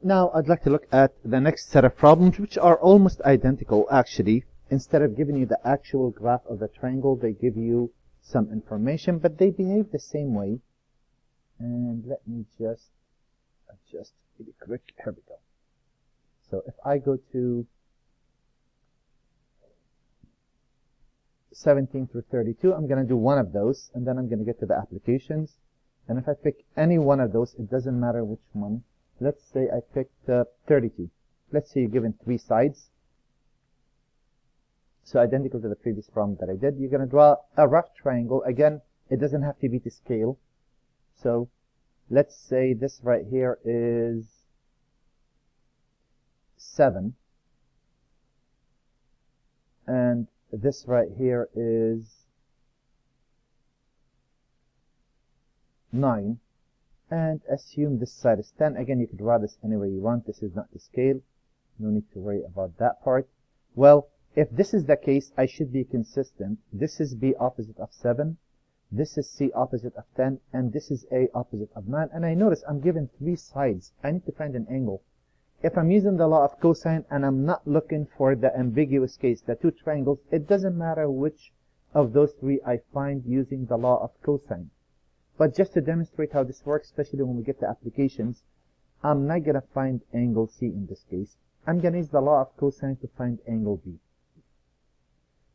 Now I'd like to look at the next set of problems, which are almost identical actually. Instead of giving you the actual graph of the triangle, they give you some information, but they behave the same way. And let me just adjust really quick. Here we go. So if I go to 17 through 32, I'm going to do one of those, and then I'm going to get to the applications. And if I pick any one of those, it doesn't matter which one. Let's say I picked 32. Let's say you're given 3 sides. So identical to the previous problem that I did. You're going to draw a rough triangle. Again, it doesn't have to be to scale. So let's say this right here is 7. And this right here is 9. And assume this side is 10. Again, you could draw this any way you want. This is not to scale. No need to worry about that part. Well, if this is the case, I should be consistent. This is B opposite of 7. This is C opposite of 10. And this is A opposite of 9. And I notice I'm given 3 sides. I need to find an angle. If I'm using the law of cosine and I'm not looking for the ambiguous case, the 2 triangles, it doesn't matter which of those 3 I find using the law of cosine. But just to demonstrate how this works, especially when we get to applications, I'm not going to find angle C in this case. I'm going to use the law of cosine to find angle B.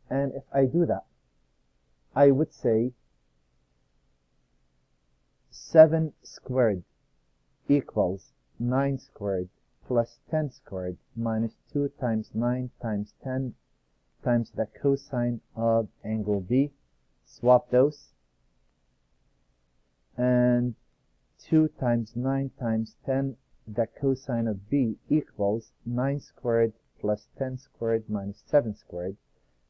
And if I do that, I would say 7 squared equals 9 squared plus 10 squared minus 2 times 9 times 10 times the cosine of angle B. Swap those. And 2 times 9 times 10, the cosine of B equals 9 squared plus 10 squared minus 7 squared.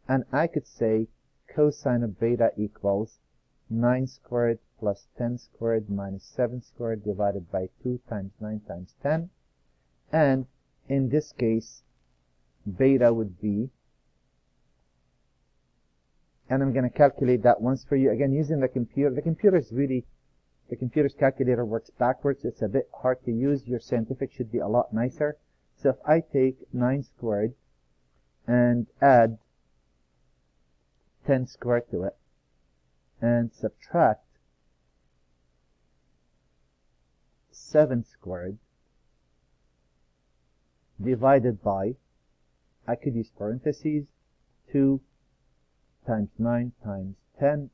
And I could say cosine of beta equals 9 squared plus 10 squared minus 7 squared divided by 2 times 9 times 10. And in this case, beta would be, and I'm going to calculate that once for you. Again, using the computer. The computer's calculator works backwards. It's a bit hard to use. Your scientific should be a lot nicer. So if I take 9 squared and add 10 squared to it and subtract 7 squared divided by, I could use parentheses, 2 times 9 times 10.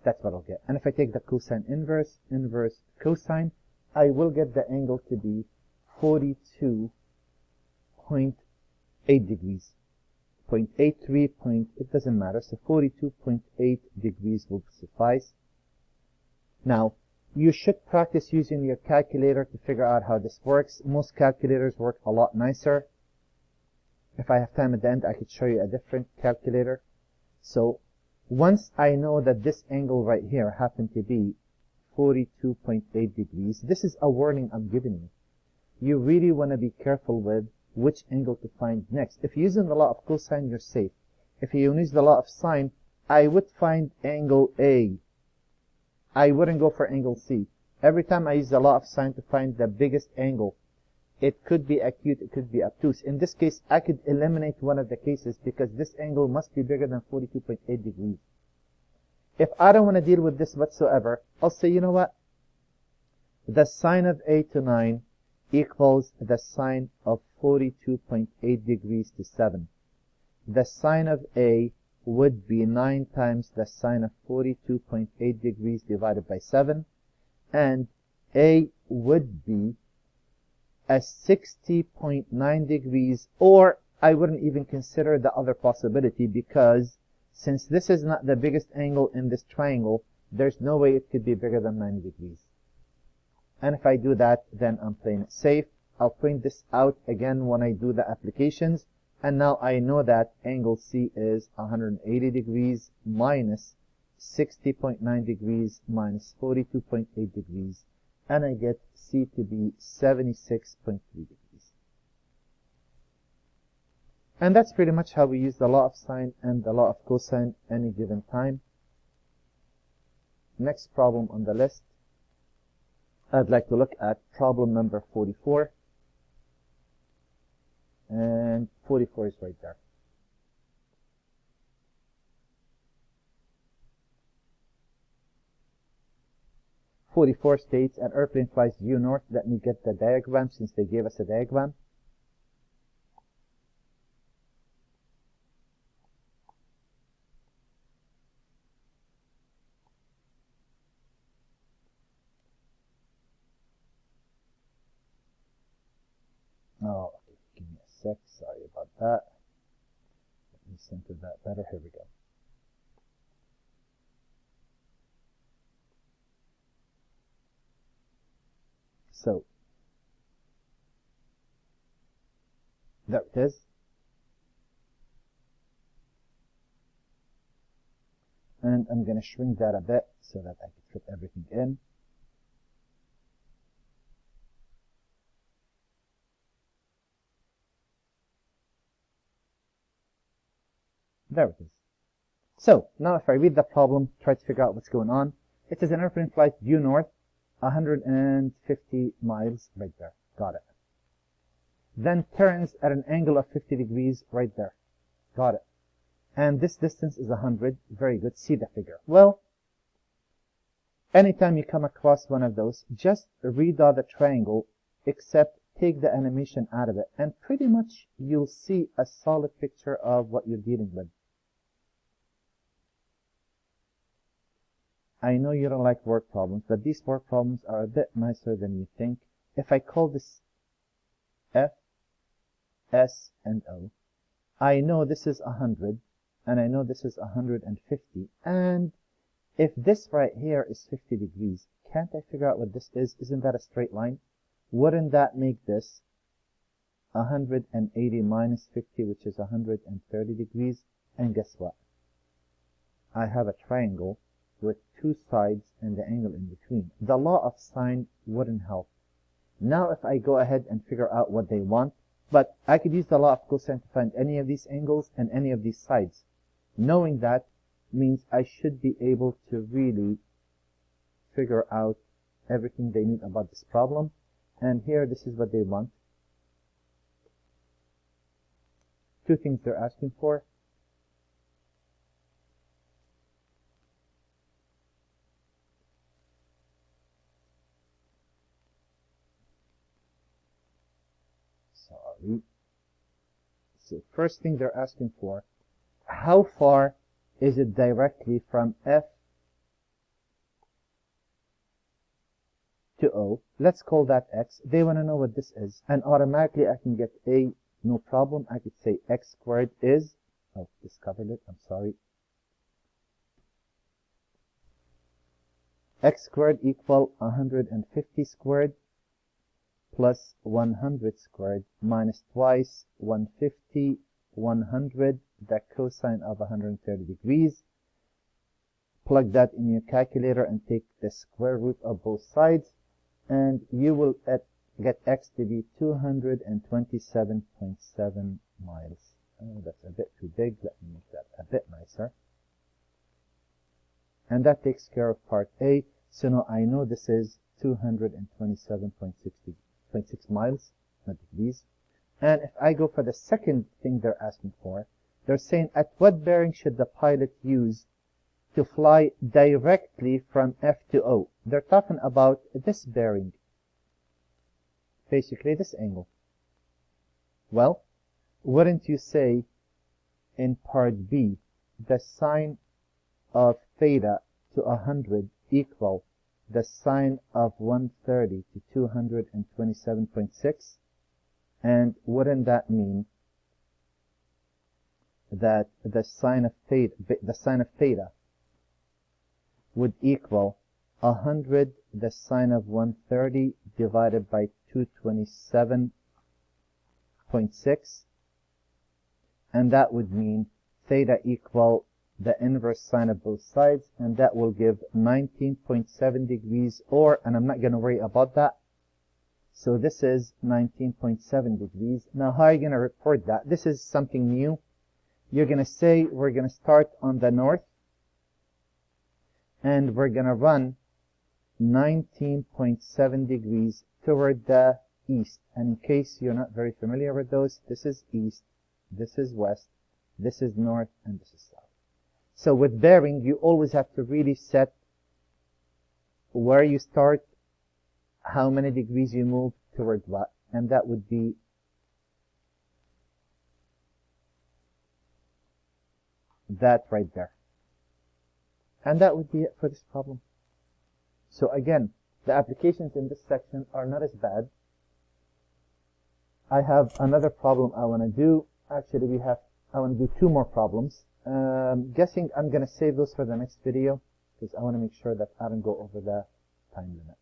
That's what I'll get. And if I take the cosine inverse cosine, I will get the angle to be 42.8 degrees. 0.83, it doesn't matter. So 42.8 degrees will suffice. Now, you should practice using your calculator to figure out how this works. Most calculators work a lot nicer. If I have time at the end, I could show you a different calculator. So once I know that this angle right here happened to be 42.8 degrees, this is a warning I'm giving you. You really want to be careful with which angle to find next. If you're using the law of cosine, you're safe. If you use the law of sine, I would find angle A. I wouldn't go for angle C. Every time I use the law of sine to find the biggest angle, it could be acute, it could be obtuse. In this case, I could eliminate one of the cases because this angle must be bigger than 42.8 degrees. If I don't want to deal with this whatsoever, I'll say, you know what? The sine of 8 to 9 equals the sine of 42.8 degrees to 7. The sine of A would be 9 times the sine of 42.8 degrees divided by 7. And A would be a 60.9 degrees, or I wouldn't even consider the other possibility because since this is not the biggest angle in this triangle, there's no way it could be bigger than 90 degrees. And if I do that, then I'm playing it safe. I'll point this out again when I do the applications. And now I know that angle C is 180 degrees minus 60.9 degrees minus 42.8 degrees. And I get C to be 76.3 degrees. And that's pretty much how we use the law of sine and the law of cosine any given time. Next problem on the list. I'd like to look at problem number 44. And 44 is right there. "44 states an airplane flies due north." Let me get the diagram since they gave us a diagram. Oh, okay. Give me a sec. Sorry about that. Let me center that better. Here we go. So, there it is. And I'm going to shrink that a bit so that I can fit everything in. There it is. So, now if I read the problem, try to figure out what's going on. It says an airplane flies due north 150 miles, right there. Got it. Then turns at an angle of 50 degrees, right there. Got it. And this distance is 100. Very good. See the figure. Well, anytime you come across one of those, just redraw the triangle, except take the animation out of it, and pretty much you'll see a solid picture of what you're dealing with. I know you don't like word problems, but these word problems are a bit nicer than you think. If I call this F, S, and O, I know this is 100, and I know this is 150, and if this right here is 50 degrees, can't I figure out what this is? Isn't that a straight line? Wouldn't that make this 180 minus 50, which is 130 degrees? And guess what? I have a triangle with two sides and the angle in between. The law of sine wouldn't help. Now if I go ahead and figure out what they want, but I could use the law of cosine to find any of these angles and any of these sides. Knowing that means I should be able to really figure out everything they need about this problem. And here, this is what they want. Two things they're asking for. Sorry. So first thing they're asking for, how far is it directly from F to O? Let's call that X. They want to know what this is. And automatically I can get A, no problem. I could say X squared is, oh, discovered it, I'm sorry. X squared equal 150 squared plus 100 squared minus twice 150, 100, the cosine of 130 degrees. Plug that in your calculator and take the square root of both sides, and you will get X to be 227.7 miles. Oh, that's a bit too big. Let me make that a bit nicer. And that takes care of part A. So now I know this is 227.6 miles, not degrees. And if I go for the second thing they're asking for, they're saying at what bearing should the pilot use to fly directly from F to O? They're talking about this bearing, basically this angle. Well, wouldn't you say in part B, the sine of theta to 100 equal the sine of 130 to 227.6? And wouldn't that mean that the sine of theta would equal 100 the sine of 130 divided by 227.6, and that would mean theta equal the inverse sine of both sides, and that will give 19.7 degrees, or, and I'm not going to worry about that. So this is 19.7 degrees. Now how are you going to report that? This is something new. You're going to say we're going to start on the north, and we're going to run 19.7 degrees toward the east. And in case you're not very familiar with those, this is east, this is west, this is north, and this is south. So with bearing, you always have to really set where you start, how many degrees you move toward what, and that would be that right there. And that would be it for this problem. So again, the applications in this section are not as bad. I have another problem I want to do. Actually, I want to do 2 more problems. Guessing I'm going to save those for the next video because I want to make sure that I don't go over the time limit.